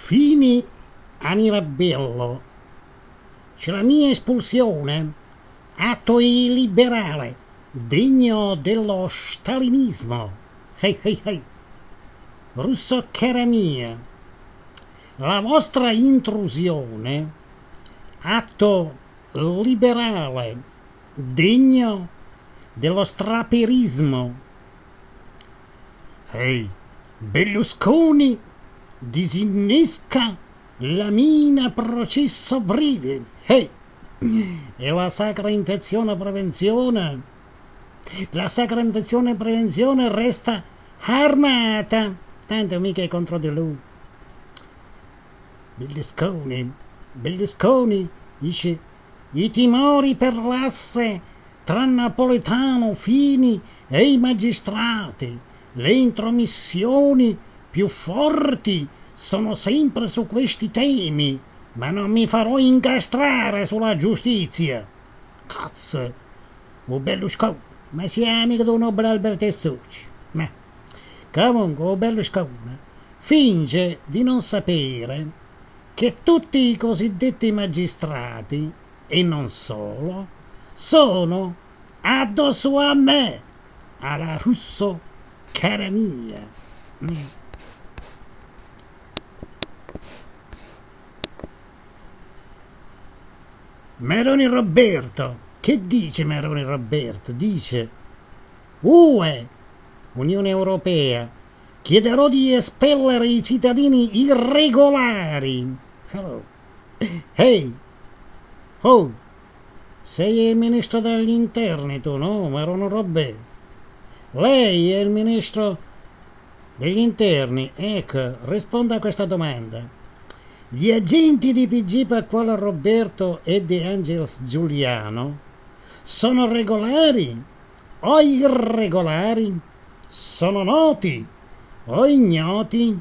Fini a Mirabello. C'è la mia espulsione, atto illiberale, degno dello stalinismo. Hey, hey, hey. Russo cara mia, la vostra intrusione, atto liberale, degno dello straperismo. Ehi, Berlusconi disinnesca la mina processo breve. Ehi, e la sacra infezione prevenzione. La sacra infezione prevenzione resta armata. Tanto mica è contro di lui. Berlusconi dice: i timori per l'asse tra Napoletano, Fini e i magistrati, le intromissioni più forti sono sempre su questi temi, ma non mi farò incastrare sulla giustizia. Cazzo, o Berlusconi, ma sei amico di un nobile Alberto Succi. Ma comunque o Berlusconi finge di non sapere che tutti i cosiddetti magistrati, e non solo, sono addosso a me, alla Russo cara mia. Meroni Roberto, che dice Meroni Roberto? Dice: UE, Unione Europea, chiederò di espellere i cittadini irregolari. Oh. Ehi, oh, sei il ministro degli interni tu, no, Meroni Roberto? Lei è il ministro degli interni. Ecco, risponda a questa domanda. Gli agenti di PG Pasquale Roberto e De Angelis Giuliano sono regolari o irregolari? Sono noti o ignoti?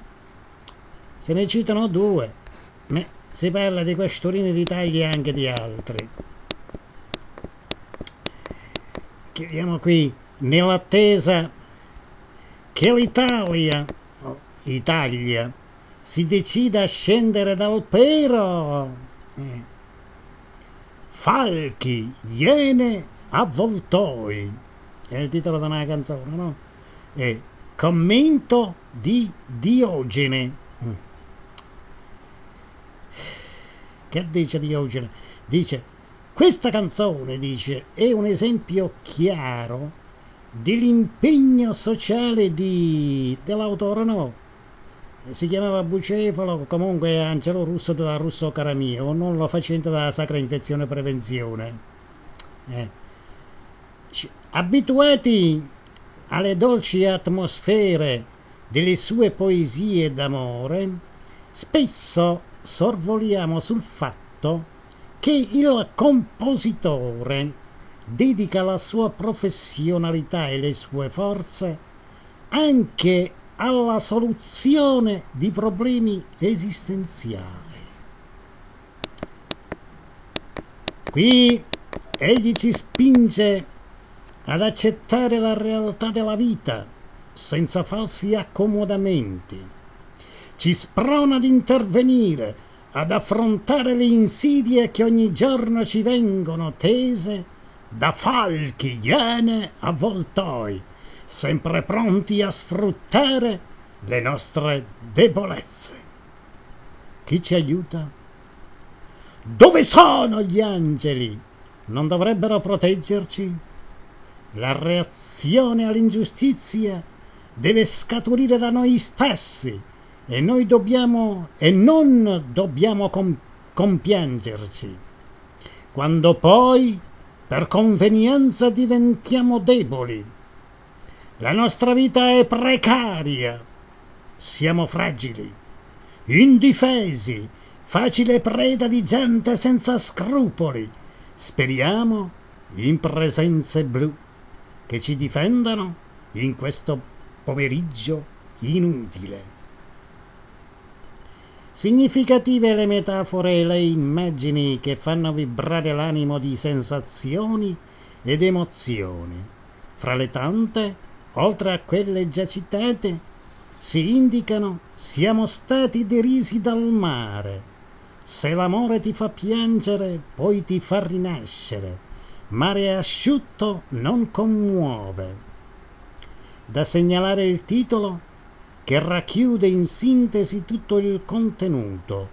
Se ne citano due, ma si parla di questurini d'Italia e anche di altri. Chiediamo qui, nell'attesa che l'Italia si decida a scendere dal pero. Falchi, iene, avvoltoi. È il titolo di una canzone, no? Commento di Diogene. Che dice Diogene? Dice: questa canzone, dice, è un esempio chiaro dell'impegno sociale dell'autore, no? Si chiamava Bucefalo, comunque Angelo Russo della Russo cara mia, o non lo facente dalla sacra infezione prevenzione. Abituati alle dolci atmosfere delle sue poesie d'amore, spesso sorvoliamo sul fatto che il compositore dedica la sua professionalità e le sue forze anche alla soluzione di problemi esistenziali. Qui egli ci spinge ad accettare la realtà della vita senza falsi accomodamenti. Ci sprona ad intervenire, ad affrontare le insidie che ogni giorno ci vengono tese da falchi, iene, avvoltoi, sempre pronti a sfruttare le nostre debolezze. Chi ci aiuta? Dove sono gli angeli? Non dovrebbero proteggerci? La reazione all'ingiustizia deve scaturire da noi stessi e non dobbiamo compiangerci. Quando poi, per convenienza, diventiamo deboli, la nostra vita è precaria, siamo fragili, indifesi, facile preda di gente senza scrupoli. Speriamo in presenze blu che ci difendano in questo pomeriggio inutile. Significative le metafore e le immagini che fanno vibrare l'animo di sensazioni ed emozioni. Fra le tante, oltre a quelle già citate, si indicano, siamo stati derisi dal mare. Se l'amore ti fa piangere, poi ti fa rinascere. Mare asciutto non commuove. Da segnalare il titolo che racchiude in sintesi tutto il contenuto,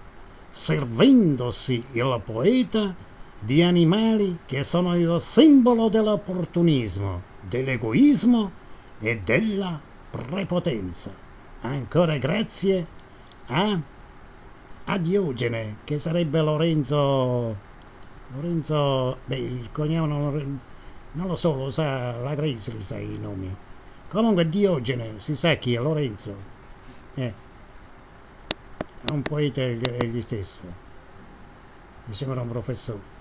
servendosi il poeta di animali che sono il simbolo dell'opportunismo, dell'egoismo e della prepotenza. Ancora grazie a Diogene, che sarebbe Lorenzo, beh, il cognome non lo so, lo sa la Grizzly, sa i nomi. Comunque Diogene, si sa chi è, Lorenzo. È un poeta egli stesso. Mi sembra un professore.